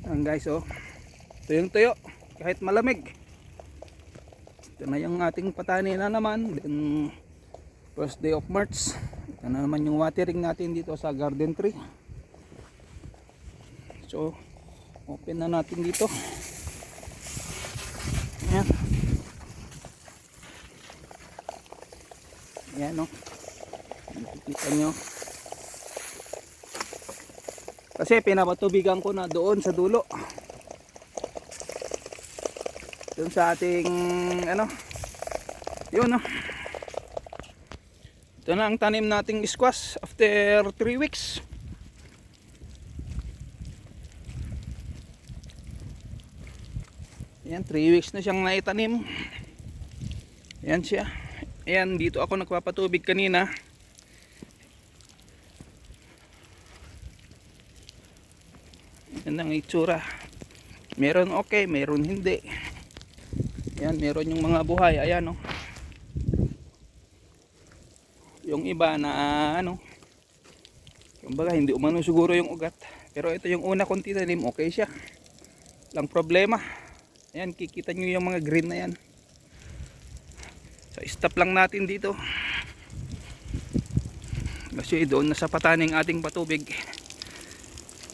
Ayan guys, oh. Tuyong tuyo kahit malamig. Ito na yung ating patani na naman. Then first day of March. Ito na naman yung watering natin dito sa garden tree. So open na natin dito. Ayan. Ayan, oh. Nakikita nyo. Kasi pinapatubigan ko na doon sa dulo. Doon sa ating ano. Yun, oh. Ito na ang tanim nating squash after 3 weeks. Ayan, 3 weeks na siyang naitanim. Ayan siya. Ayan, dito ako nagpapatubig kanina. Yan ang itsura. Meron okay, meron hindi. Ayan, meron yung mga buhay. Ayan, oh. Yung iba na ano, kumbaga hindi umano siguro yung ugat. Pero ito yung una kong tinanim, okay siya. Walang problema. Ayan, kikita nyo yung mga green na yan. So stop lang natin dito. Kasi doon nasa pataning ating patubig.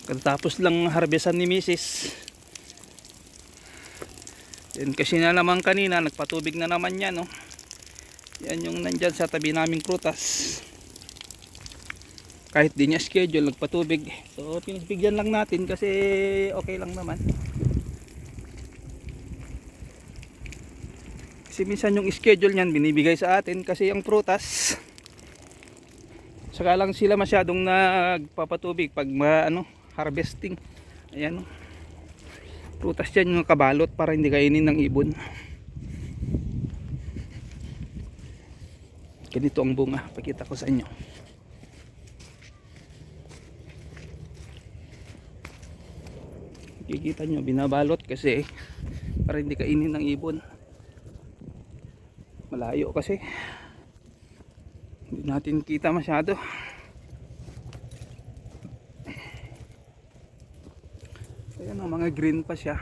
Katapos lang harvestan ni Mrs. Then kasi na naman kanina nagpatubig na naman yan, no? Yan yung nandyan sa tabi naming prutas. Kahit di niya schedule nagpatubig. So pinagbigyan lang natin kasi okay lang naman. Kasi minsan yung schedule niyan binibigay sa atin kasi yung prutas saka lang sila masyadong nagpapatubig pag harvesting. Ayan, oh. Prutas yan yung kabalot para hindi kainin ng ibon. Ganito ang bunga, pakita ko sa inyo. Kikita nyo, binabalot kasi para hindi kainin ng ibon. Malayo kasi hindi natin kita masyado. Ayan, mga green pa siya.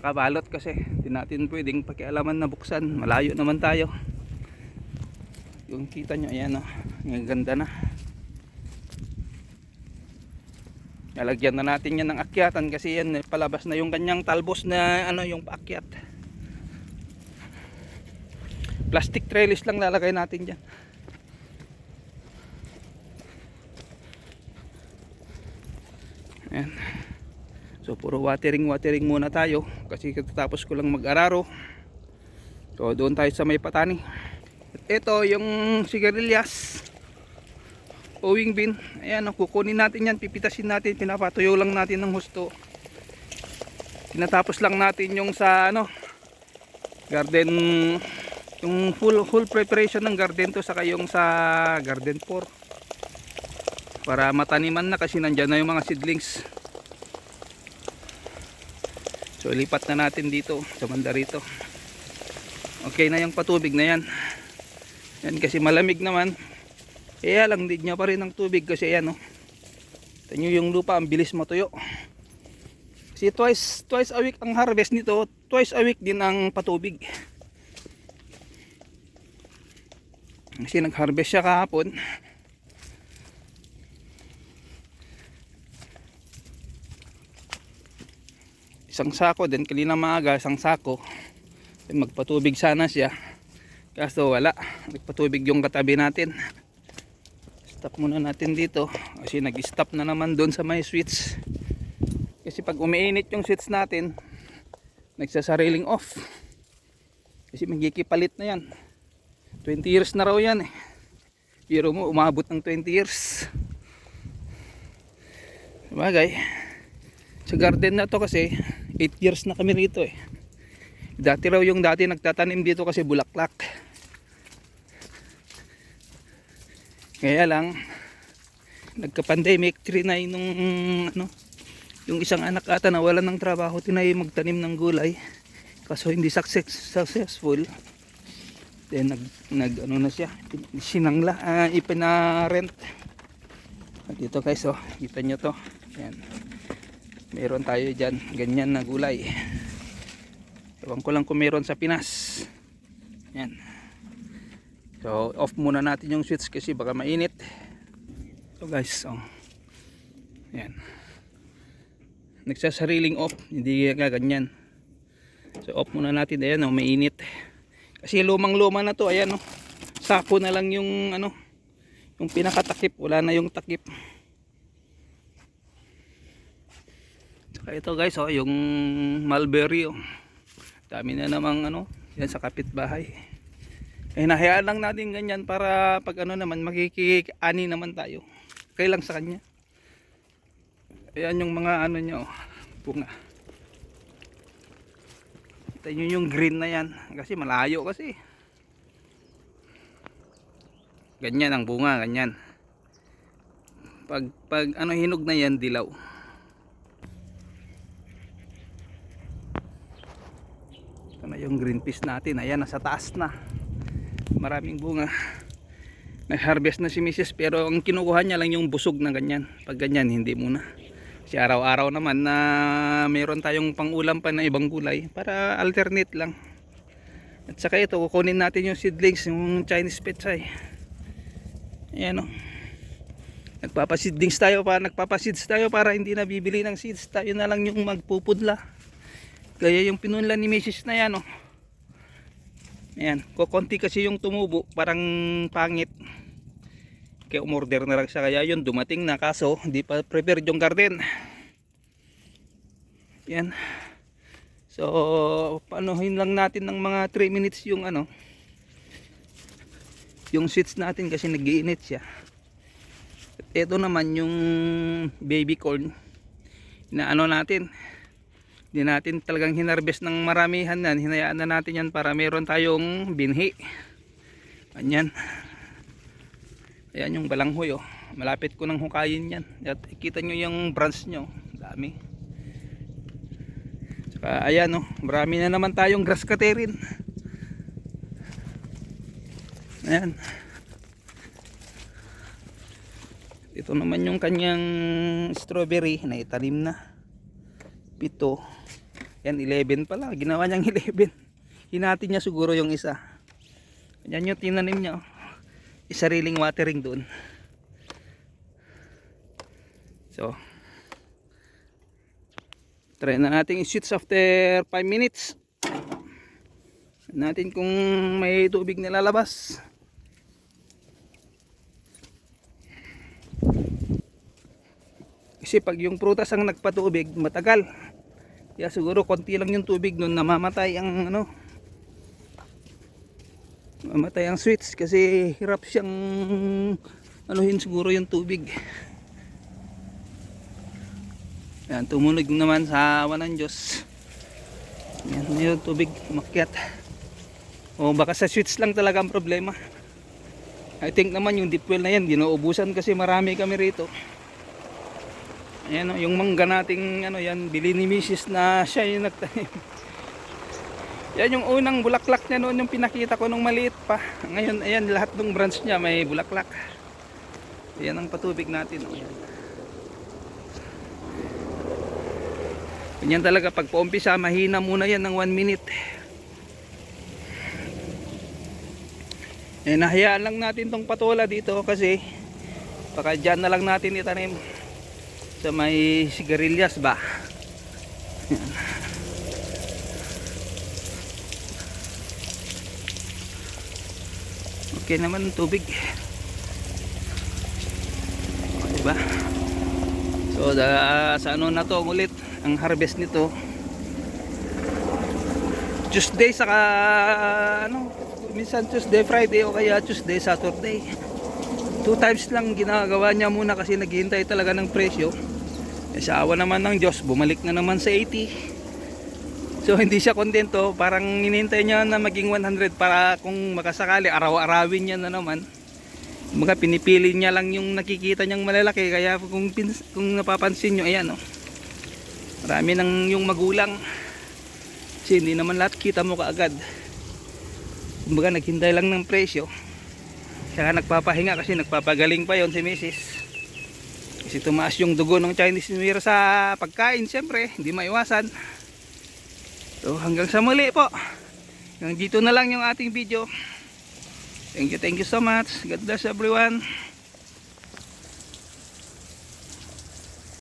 Kabalot kasi hindi natin pwedeng pakialaman na buksan, malayo naman tayo. Yung kita nyo, ayan, oh. Ang ganda na. Lalagyan na natin yan ng akyatan kasi yan palabas na yung kanyang talbos na yung paakyat. Plastic trellis lang lalagay natin dyan. Ayan. So puro watering muna tayo kasi katapos ko lang mag-araro. So doon tayo sa may patani. At ito yung sigarilyas, owing bean. Ayan, kukunin natin yan, pipitasin natin, pinapatuyo lang natin ng husto. Tinatapos lang natin yung sa garden, yung full preparation ng garden to, saka yung sa garden 4 para mataniman na kasi nandyan na yung mga seedlings. So lipat na natin dito sa banda rito. Okay na yung patubig na yan. Yan kasi malamig naman. Kaya lang din niya pa rin ng tubig kasi yan, oh. Ito nyo yung lupa, ang bilis matuyo. Kasi twice a week ang harvest nito, twice a week din ang patubig. Kasi nag-harvest siya kahapon. Isang sako din, kanina maaga, isang sako. Magpatubig sana siya. Kaso wala, nagpatubig yung katabi natin. Stop muna natin dito kasi nag-stop na naman doon sa may switch. Kasi pag umiinit yung switch natin, nagsasariling off. Kasi magkikipalit na yan. 20 years na raw yan, eh. Pero mo umabot ng 20 years. Sabagay, sa garden na to kasi 8 years na kami rito, eh. Dati raw yung dati nagtatanim dito kasi bulaklak. Kaya lang nagka-pandemic, trinay nung yung isang anak ata na wala ng trabaho, tinay magtanim ng gulay. Kaso hindi successful. Then nag na siya, sinangla, ipina-rent. At dito guys, oh, kita nyo to. Ayan. Meron tayo dyan ganyan na gulay. Ewan ko lang kung meron sa Pinas. Yan. So off muna natin yung switch kasi baka mainit. So guys, yan. Nagsasariling off, hindi ganyan. So off muna natin. Ayan, mainit. Kasi lumang luma na to. Ayan, sako na lang yung yung pinakatakip, wala na yung takip. Saka ito guys, yung mulberry, dami na namang yan sa kapitbahay. Hinahayaan lang natin ganyan para pag naman makikani naman tayo. Okay lang sa kanya. Ayan yung mga niya, bunga. Kita nyo yung green na yan kasi malayo kasi. Ganyan ang bunga, ganyan. Pag hinog na yan, dilaw. Ito na yung green peas natin. Ayan, nasa taas na. Maraming bunga. Nag-harvest na si Mrs. pero ang kinukuha niya lang yung busog na ganyan. Pag ganyan, hindi muna. Kasi araw-araw naman na mayroon tayong pang-ulam pa na ibang gulay para alternate lang. At saka ito, kukunin natin yung seedlings, yung Chinese pechay. Ayan, nagpapaseeds tayo para hindi na bibili ng seeds. Tayo na lang yung magpupudla. Kaya yung pinunla ni Mrs. na yan, ayan, kukunti kasi yung tumubo, parang pangit. Kaya umorder na lang siya, kaya yun dumating na, kaso hindi pa prepared yung garden. Yan. So panuhin lang natin ng mga 3 minutes yung yung seeds natin kasi nag-iinit siya. Ito naman yung baby corn na natin, hindi natin talagang hinarvest ng maramihan yan, hinayaan na natin yan para meron tayong binhi. Ganyan. Ayan yung balanghoy, malapit ko nang hukayin yan. At ikita nyo yung branch nyo, dami. Saka ayan, marami na naman tayong grass caterin. Ayan. Ito naman yung kanyang strawberry na itanim na. 7. Yan, 11 pala. Ginawa niyang 11. Hinati niya siguro yung isa. Yan yung tinanim niya. Sariling watering doon. So try na natin i-switch after 5 minutes. Natin kung may tubig na lalabas. Kasi pag yung prutas ang nagpatubig, matagal. Kaya siguro konti lang yung tubig nun, namamatay ang mamatay ang switch kasi hirap siyang anuhin siguro yung tubig. Yan, tumunog naman sa awan ng Diyos. Yan yung tubig umakyat. O baka sa switch lang talaga ang problema. I think naman yung deep well na yan dinaubusan kasi marami kami rito. Ayan, yung mangga nating yan, bili ni Mrs. na siya yung nagtanim. Yan yung unang bulaklak niya noon, yung pinakita ko nung maliit pa. Ngayon ayan, lahat ng branch niya may bulaklak. Ayan ang patubig natin. Ayan. Ganyan talaga pag paumpisa, mahina muna yan ng 1 minute. Nahayaan lang natin tong patola dito kasi baka dyan na lang natin itanim sa may sigarilyas ba. Yan. Okay naman ang tubig, diba? So sa na to ulit ang harvest nito, Tuesday saka minsan Tuesday Friday o kaya Tuesday Saturday. 2 times lang ginagawa niya muna kasi naghihintay talaga ng presyo. Sa awa naman ng Diyos, bumalik na naman sa 80. So hindi siya kontento, parang hinihintay niya na maging 100 para kung makasakali araw-arawin niya na naman. Mga pinipili niya lang yung nakikita niyang malalaki, kaya kung napapansin niyo, ayan marami nang yung magulang. Kasi hindi naman lahat kita mo kaagad. Kumbaga naghintay lang ng presyo. Saka nagpapahinga kasi nagpapagaling pa yon si Mrs. Kasi tumaas yung dugo ng Chinese New Year sa pagkain, siyempre, hindi maiwasan. So hanggang sa muli po. Hanggang dito na lang yung ating video. Thank you so much. God bless everyone.